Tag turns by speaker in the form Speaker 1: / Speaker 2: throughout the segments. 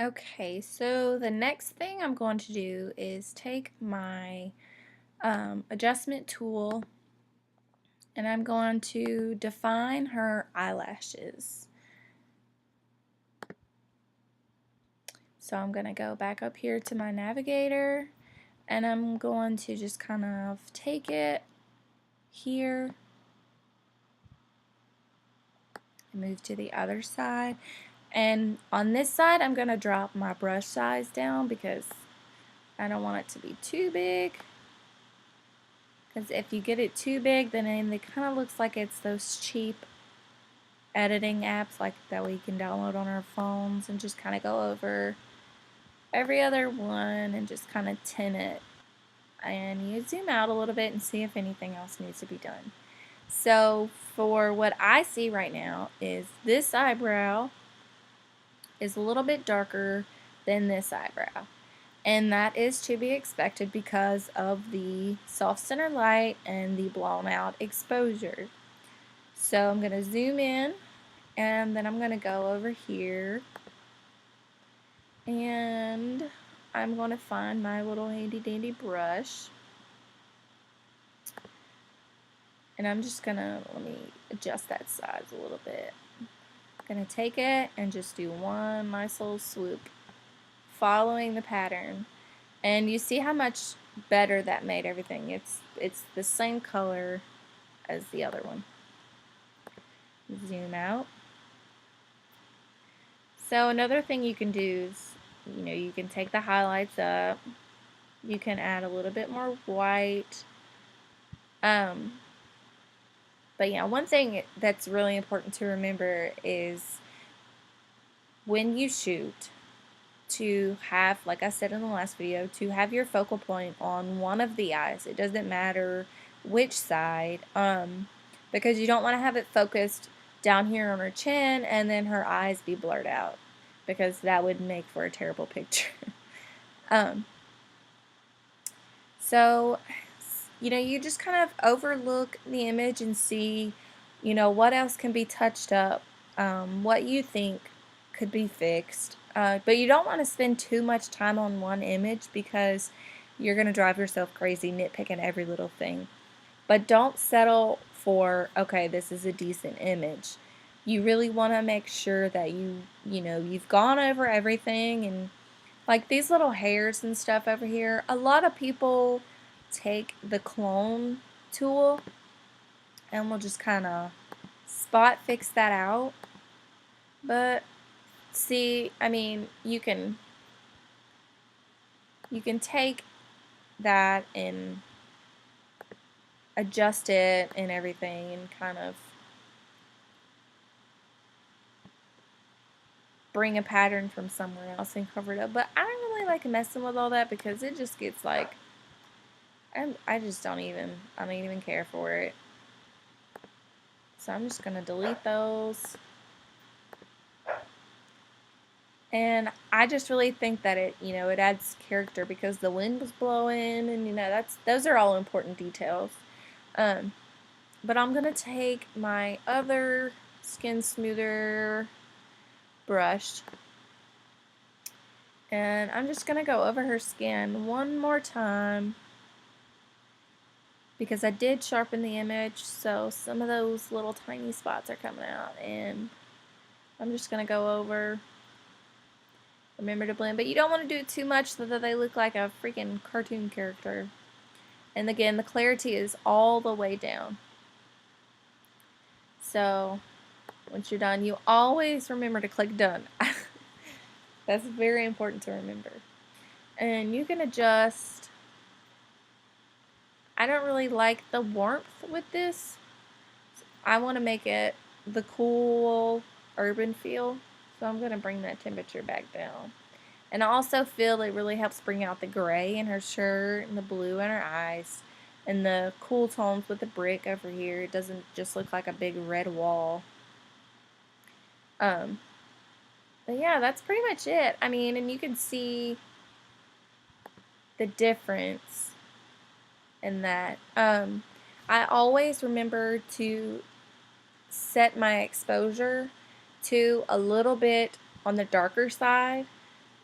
Speaker 1: Okay, so the next thing I'm going to do is take my adjustment tool and I'm going to define her eyelashes. So I'm going to go back up here to my navigator and I'm going to just kind of take it here and move to the other side. And on this side, I'm going to drop my brush size down because I don't want it to be too big. Because if you get it too big, then it kind of looks like it's those cheap editing apps like that we can download on our phones and just kind of go over every other one and just kind of tint it. And you zoom out a little bit and see if anything else needs to be done. So for what I see right now is this eyebrow is a little bit darker than this eyebrow. And that is to be expected because of the soft center light and the blown out exposure. So I'm going to zoom in and then I'm going to go over here and I'm going to find my little handy dandy brush. And I'm just going to, let me adjust that size a little bit. I'm going to take it and just do one nice little swoop following the pattern. And you see how much better that made everything. It's the same color as the other one. Zoom out. So another thing you can do is, you can take the highlights up. You can add a little bit more white. But yeah, one thing that's really important to remember is when you shoot, to have, like I said in the last video, to have your focal point on one of the eyes. It doesn't matter which side, because you don't want to have it focused down here on her chin and then her eyes be blurred out, because that would make for a terrible picture. So, you just kind of overlook the image and see, what else can be touched up, what you think could be fixed. But you don't want to spend too much time on one image because you're going to drive yourself crazy nitpicking every little thing. But don't settle for, okay, this is a decent image. You really want to make sure that you've gone over everything. And like these little hairs and stuff over here, a lot of people take the clone tool and we'll just kind of spot fix that out. But see, I mean, you can take that and adjust it and everything and kind of bring a pattern from somewhere else and cover it up. But I don't really like messing with all that because it just gets like, I just don't even care for it. So I'm just going to delete those. And I just really think that it adds character because the wind was blowing and those are all important details. But I'm going to take my other skin smoother brush and I'm just going to go over her skin one more time because I did sharpen the image, so some of those little tiny spots are coming out, and I'm just going to go over. Remember to blend, but you don't want to do it too much so that they look like a freaking cartoon character. And again, the clarity is all the way down. So once you're done, you always remember to click done. That's very important to remember. And you can adjust. I don't really like the warmth with this. I want to make it the cool urban feel. So I'm going to bring that temperature back down. And I also feel it really helps bring out the gray in her shirt and the blue in her eyes and the cool tones with the brick over here. It doesn't just look like a big red wall. But yeah, that's pretty much it. I mean, and you can see the difference in that. I always remember to set my exposure to a little bit on the darker side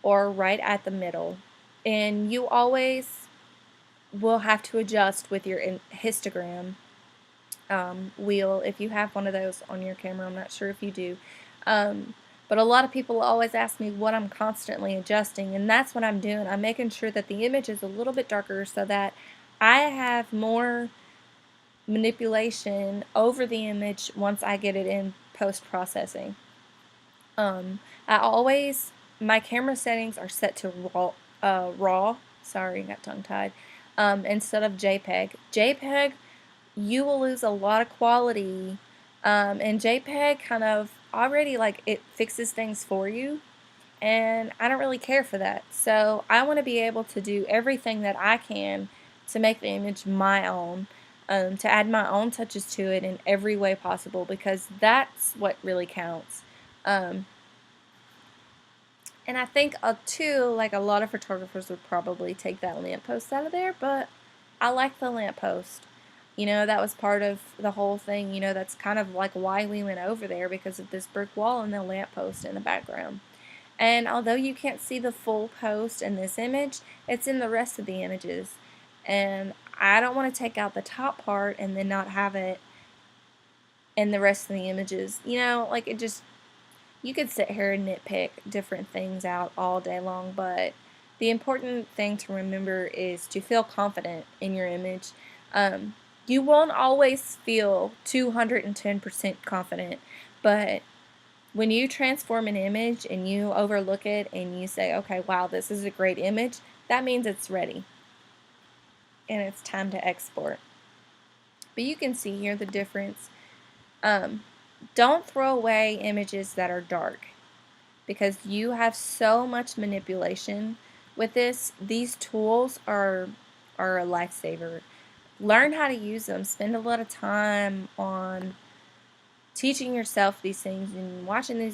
Speaker 1: or right at the middle. And you always will have to adjust with your histogram wheel if you have one of those on your camera. I'm not sure if you do. But a lot of people always ask me what I'm constantly adjusting, and that's what I'm doing. I'm making sure that the image is a little bit darker so that I have more manipulation over the image once I get it in post-processing. I always, my camera settings are set to raw, sorry, got tongue-tied, instead of JPEG. JPEG, you will lose a lot of quality, and JPEG kind of already, like, it fixes things for you, and I don't really care for that. So I want to be able to do everything that I can to make the image my own, to add my own touches to it in every way possible, because that's what really counts. And I think too, like, a lot of photographers would probably take that lamppost out of there, but I like the lamppost. You know, that was part of the whole thing. You know, that's kind of like why we went over there, because of this brick wall and the lamppost in the background. And although you can't see the full post in this image, it's in the rest of the images. And I don't want to take out the top part and then not have it in the rest of the images. You know, like, it just, you could sit here and nitpick different things out all day long, but the important thing to remember is to feel confident in your image. You won't always feel 210% confident, but when you transform an image and you overlook it and you say, okay, wow, this is a great image, that means it's ready and it's time to export. But you can see here the difference. Don't throw away images that are dark, because you have so much manipulation with this. These tools are a lifesaver. Learn how to use them. Spend a lot of time on teaching yourself these things and watching these